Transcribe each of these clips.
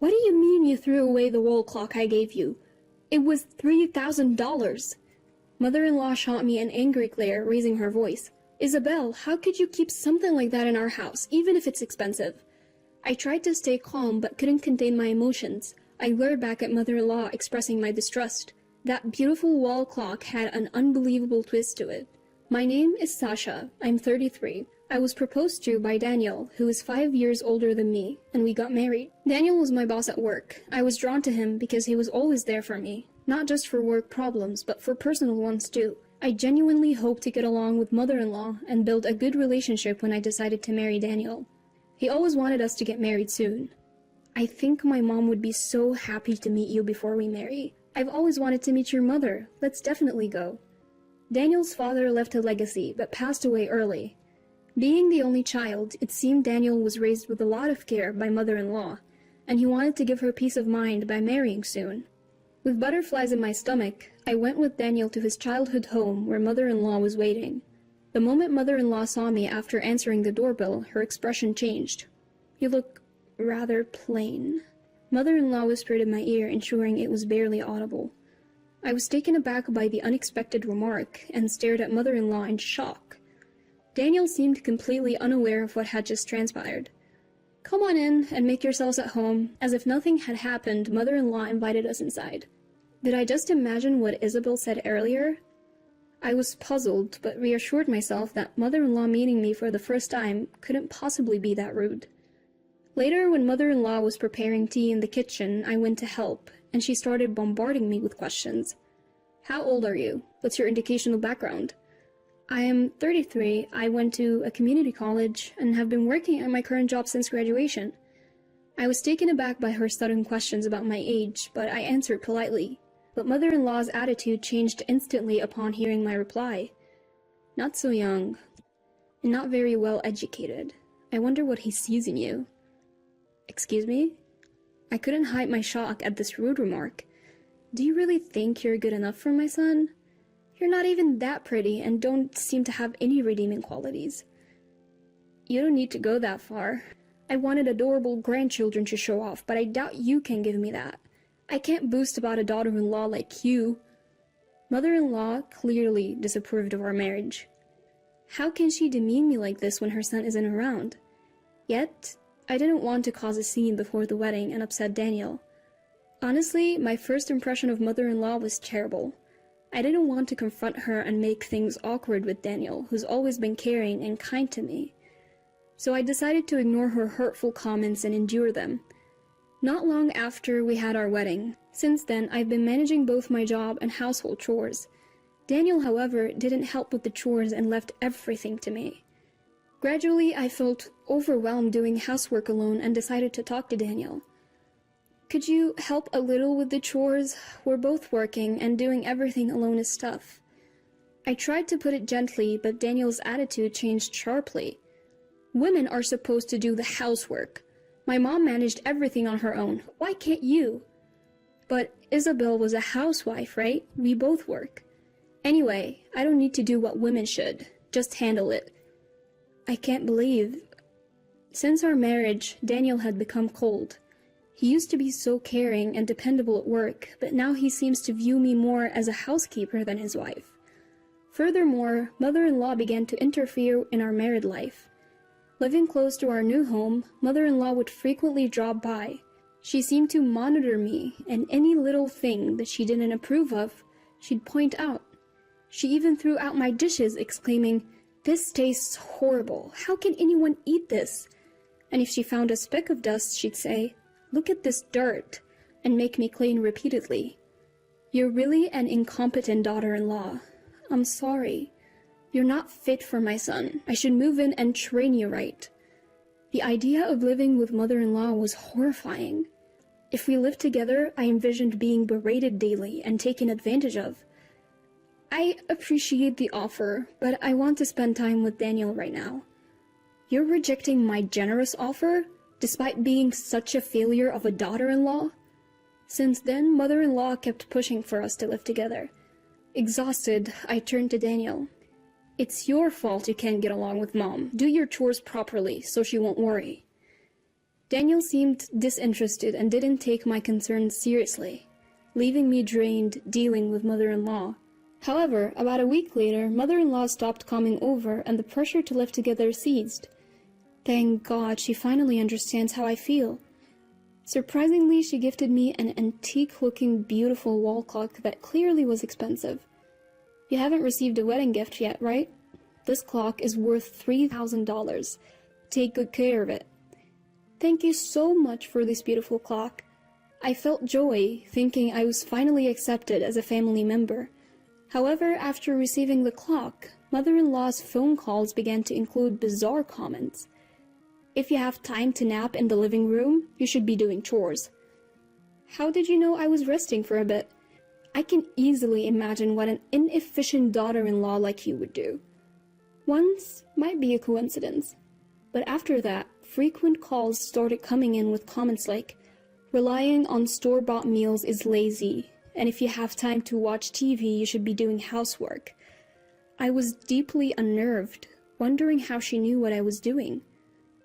What do you mean you threw away the wall clock I gave you? It was $3,000. Mother-in-law shot me an angry glare, raising her voice. Isabel, how could you keep something like that in our house, even if it's expensive? I tried to stay calm, but couldn't contain my emotions. I glared back at mother-in-law, expressing my distrust. That beautiful wall clock had an unbelievable twist to it. My name is Sasha. I'm 33. I was proposed to by Daniel, who is 5 years older than me, and we got married. Daniel was my boss at work. I was drawn to him because he was always there for me, not just for work problems, but for personal ones too. I genuinely hoped to get along with mother-in-law and build a good relationship when I decided to marry Daniel. He always wanted us to get married soon. I think my mom would be so happy to meet you before we marry. I've always wanted to meet your mother. Let's definitely go. Daniel's father left a legacy, but passed away early. Being the only child, it seemed Daniel was raised with a lot of care by mother-in-law, and he wanted to give her peace of mind by marrying soon. With butterflies in my stomach, I went with Daniel to his childhood home where mother-in-law was waiting. The moment mother-in-law saw me after answering the doorbell, her expression changed. You look rather plain. Mother-in-law whispered in my ear, ensuring it was barely audible. I was taken aback by the unexpected remark and stared at mother-in-law in shock. Daniel seemed completely unaware of what had just transpired. Come on in and make yourselves at home. As if nothing had happened, mother-in-law invited us inside. Did I just imagine what Isabel said earlier? I was puzzled, but reassured myself that mother-in-law meeting me for the first time couldn't possibly be that rude. Later, when mother-in-law was preparing tea in the kitchen, I went to help, and she started bombarding me with questions. How old are you? What's your educational background? I am 33. I went to a community college and have been working at my current job since graduation. I was taken aback by her sudden questions about my age, but I answered politely. But mother-in-law's attitude changed instantly upon hearing my reply. Not so young, and not very well educated. I wonder what he sees in you. Excuse me? I couldn't hide my shock at this rude remark. Do you really think you're good enough for my son? You're not even that pretty and don't seem to have any redeeming qualities. You don't need to go that far. I wanted adorable grandchildren to show off, but I doubt you can give me that. I can't boast about a daughter-in-law like you. Mother-in-law clearly disapproved of our marriage. How can she demean me like this when her son isn't around? Yet, I didn't want to cause a scene before the wedding and upset Daniel. Honestly, my first impression of mother-in-law was terrible. I didn't want to confront her and make things awkward with Daniel, who's always been caring and kind to me. So I decided to ignore her hurtful comments and endure them. Not long after we had our wedding. Since then, I've been managing both my job and household chores. Daniel, however, didn't help with the chores and left everything to me. Gradually, I felt overwhelmed doing housework alone and decided to talk to Daniel. Could you help a little with the chores? We're both working, and doing everything alone is tough. I tried to put it gently, but Daniel's attitude changed sharply. Women are supposed to do the housework. My mom managed everything on her own. Why can't you? But Isabel was a housewife, right? We both work. Anyway, I don't need to do what women should. Just handle it. I can't believe. Since our marriage, Daniel had become cold. He used to be so caring and dependable at work, but now he seems to view me more as a housekeeper than his wife. Furthermore, mother-in-law began to interfere in our married life. Living close to our new home, mother-in-law would frequently drop by. She seemed to monitor me, and any little thing that she didn't approve of, she'd point out. She even threw out my dishes, exclaiming, "This tastes horrible. How can anyone eat this?" And if she found a speck of dust, she'd say, "Look at this dirt," and make me clean repeatedly. You're really an incompetent daughter-in-law. I'm sorry. You're not fit for my son. I should move in and train you right. The idea of living with mother-in-law was horrifying. If we lived together, I envisioned being berated daily and taken advantage of. I appreciate the offer, but I want to spend time with Daniel right now. You're rejecting my generous offer, despite being such a failure of a daughter-in-law? Since then, mother-in-law kept pushing for us to live together. Exhausted, I turned to Daniel. It's your fault you can't get along with Mom. Do your chores properly so she won't worry. Daniel seemed disinterested and didn't take my concerns seriously, leaving me drained dealing with mother-in-law. However, about a week later, mother-in-law stopped coming over and the pressure to live together ceased. Thank God she finally understands how I feel. Surprisingly, she gifted me an antique-looking beautiful wall clock that clearly was expensive. You haven't received a wedding gift yet, right? This clock is worth $3,000. Take good care of it. Thank you so much for this beautiful clock. I felt joy, thinking I was finally accepted as a family member. However, after receiving the clock, mother-in-law's phone calls began to include bizarre comments. If you have time to nap in the living room, you should be doing chores. How did you know I was resting for a bit? I can easily imagine what an inefficient daughter-in-law like you would do. Once might be a coincidence, but after that, frequent calls started coming in with comments like, relying on store-bought meals is lazy, and if you have time to watch TV, you should be doing housework. I was deeply unnerved, wondering how she knew what I was doing.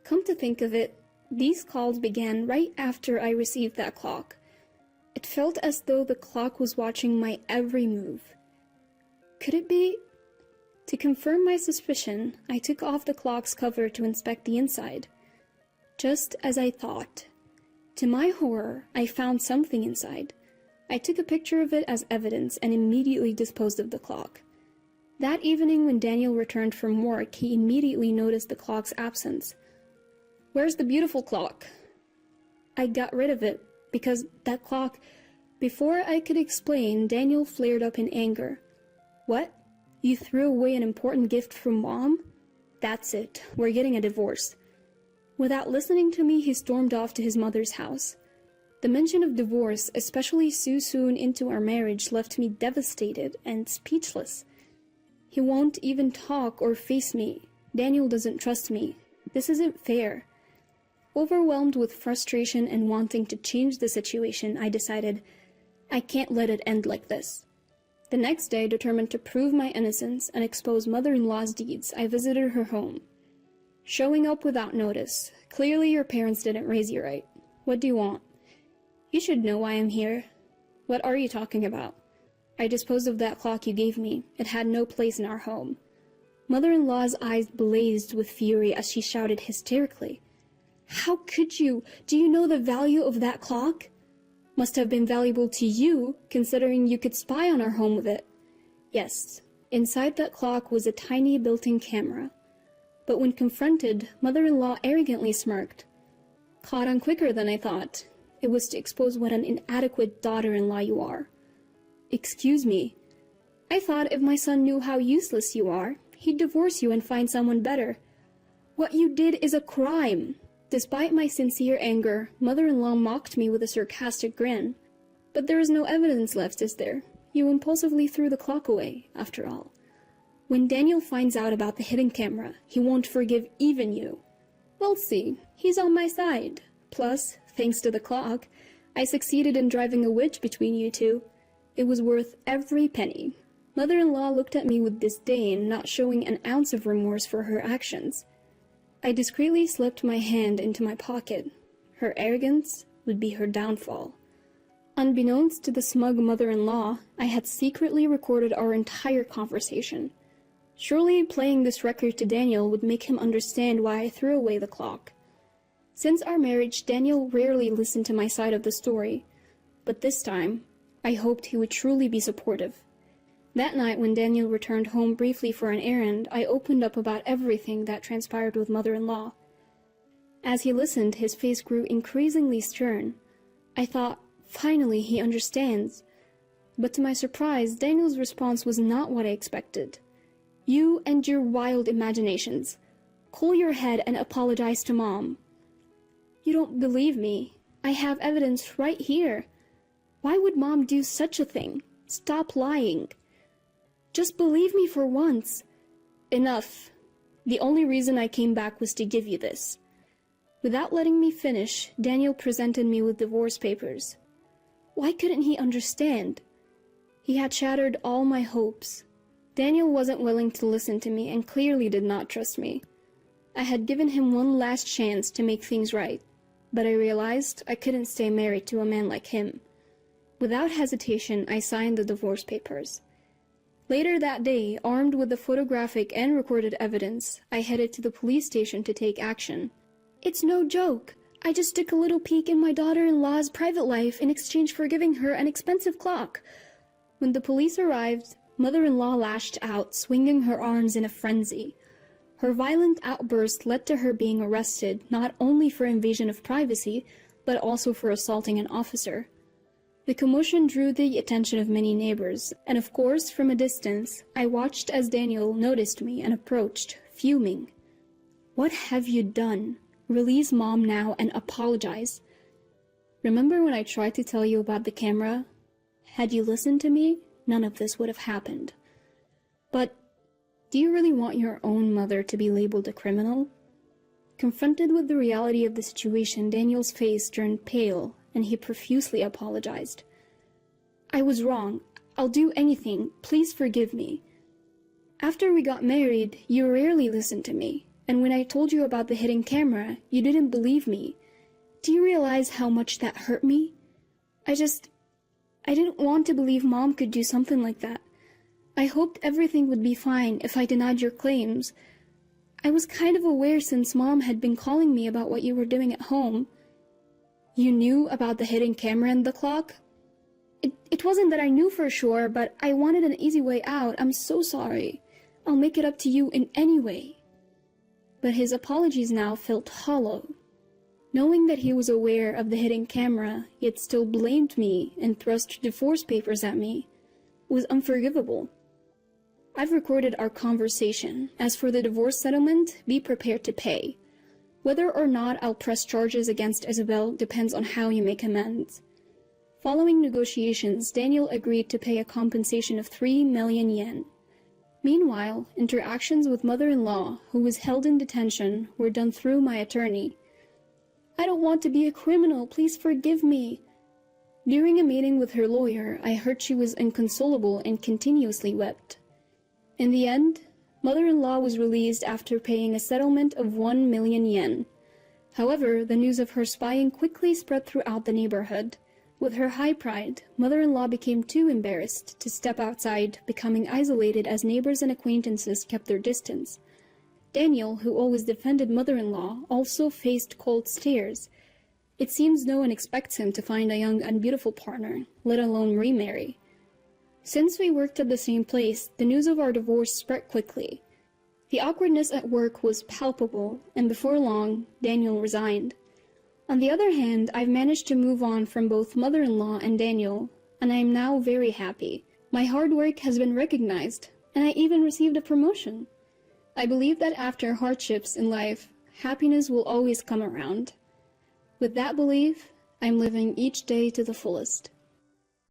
Come to think of it, these calls began right after I received that clock. It felt as though the clock was watching my every move. Could it be? To confirm my suspicion, I took off the clock's cover to inspect the inside. Just as I thought. To my horror, I found something inside. I took a picture of it as evidence and immediately disposed of the clock. That evening when Daniel returned from work, he immediately noticed the clock's absence. Where's the beautiful clock? I got rid of it, because that clock... Before I could explain, Daniel flared up in anger. What? You threw away an important gift from Mom? That's it. We're getting a divorce. Without listening to me, he stormed off to his mother's house. The mention of divorce, especially so soon into our marriage, left me devastated and speechless. He won't even talk or face me. Daniel doesn't trust me. This isn't fair. Overwhelmed with frustration and wanting to change the situation, I decided, I can't let it end like this. The next day, determined to prove my innocence and expose mother-in-law's deeds, I visited her home. Showing up without notice. Clearly your parents didn't raise you right. What do you want? You should know why I'm here. What are you talking about? I disposed of that clock you gave me. It had no place in our home. Mother-in-law's eyes blazed with fury as she shouted hysterically. How could you? Do you know the value of that clock? Must have been valuable to you, considering you could spy on our home with it. Yes, inside that clock was a tiny built-in camera. But when confronted, mother-in-law arrogantly smirked. Caught on quicker than I thought. It was to expose what an inadequate daughter-in-law you are. Excuse me. I thought if my son knew how useless you are, he'd divorce you and find someone better. What you did is a crime. Despite my sincere anger, mother-in-law mocked me with a sarcastic grin. But there is no evidence left, is there? You impulsively threw the clock away, after all. When Daniel finds out about the hidden camera, he won't forgive even you. We'll see. He's on my side. Plus, thanks to the clock, I succeeded in driving a wedge between you two. It was worth every penny. Mother-in-law looked at me with disdain, not showing an ounce of remorse for her actions. I discreetly slipped my hand into my pocket. Her arrogance would be her downfall. Unbeknownst to the smug mother-in-law, I had secretly recorded our entire conversation. Surely playing this record to Daniel would make him understand why I threw away the clock. Since our marriage, Daniel rarely listened to my side of the story, but this time, I hoped he would truly be supportive. That night, when Daniel returned home briefly for an errand, I opened up about everything that transpired with mother-in-law. As he listened, his face grew increasingly stern. I thought, finally he understands. But to my surprise, Daniel's response was not what I expected. You and your wild imaginations. Cool your head and apologize to Mom. You don't believe me. I have evidence right here. Why would Mom do such a thing? Stop lying. Just believe me for once. Enough. The only reason I came back was to give you this. Without letting me finish, Daniel presented me with divorce papers. Why couldn't he understand? He had shattered all my hopes. Daniel wasn't willing to listen to me and clearly did not trust me. I had given him one last chance to make things right. but I realized I couldn't stay married to a man like him. Without hesitation, I signed the divorce papers. Later that day, armed with the photographic and recorded evidence, I headed to the police station to take action. It's no joke. I just took a little peek in my daughter-in-law's private life in exchange for giving her an expensive clock. When the police arrived, mother-in-law lashed out, swinging her arms in a frenzy. Her violent outburst led to her being arrested not only for invasion of privacy, but also for assaulting an officer. The commotion drew the attention of many neighbors, and of course, from a distance, I watched as Daniel noticed me and approached, fuming. "What have you done? Release Mom now and apologize." Remember when I tried to tell you about the camera? Had you listened to me, none of this would have happened. But do you really want your own mother to be labeled a criminal? Confronted with the reality of the situation, Daniel's face turned pale, and he profusely apologized. "I was wrong. I'll do anything. Please forgive me. After we got married, you rarely listened to me, and when I told you about the hidden camera, you didn't believe me. Do you realize how much that hurt me? I didn't want to believe Mom could do something like that. I hoped everything would be fine if I denied your claims. I was kind of aware since Mom had been calling me about what you were doing at home. You knew about the hidden camera and the clock? It wasn't that I knew for sure, but I wanted an easy way out. I'm so sorry. I'll make it up to you in any way." But his apologies now felt hollow. Knowing that he was aware of the hidden camera, yet still blamed me and thrust divorce papers at me, was unforgivable. I've recorded our conversation. As for the divorce settlement, be prepared to pay. Whether or not I'll press charges against Isabel depends on how you make amends. Following negotiations, Daniel agreed to pay a compensation of 3 million yen. Meanwhile, interactions with mother-in-law, who was held in detention, were done through my attorney. "I don't want to be a criminal. Please forgive me." During a meeting with her lawyer, I heard she was inconsolable and continuously wept. In the end, mother-in-law was released after paying a settlement of 1 million yen. However, the news of her spying quickly spread throughout the neighborhood. With her high pride, mother-in-law became too embarrassed to step outside, becoming isolated as neighbors and acquaintances kept their distance. Daniel, who always defended mother-in-law, also faced cold stares. It seems no one expects him to find a young and beautiful partner, let alone remarry. Since we worked at the same place, the news of our divorce spread quickly. The awkwardness at work was palpable, and before long, Daniel resigned. On the other hand, I've managed to move on from both mother-in-law and Daniel, and I am now very happy. My hard work has been recognized, and I even received a promotion. I believe that after hardships in life, happiness will always come around. With that belief, I'm living each day to the fullest.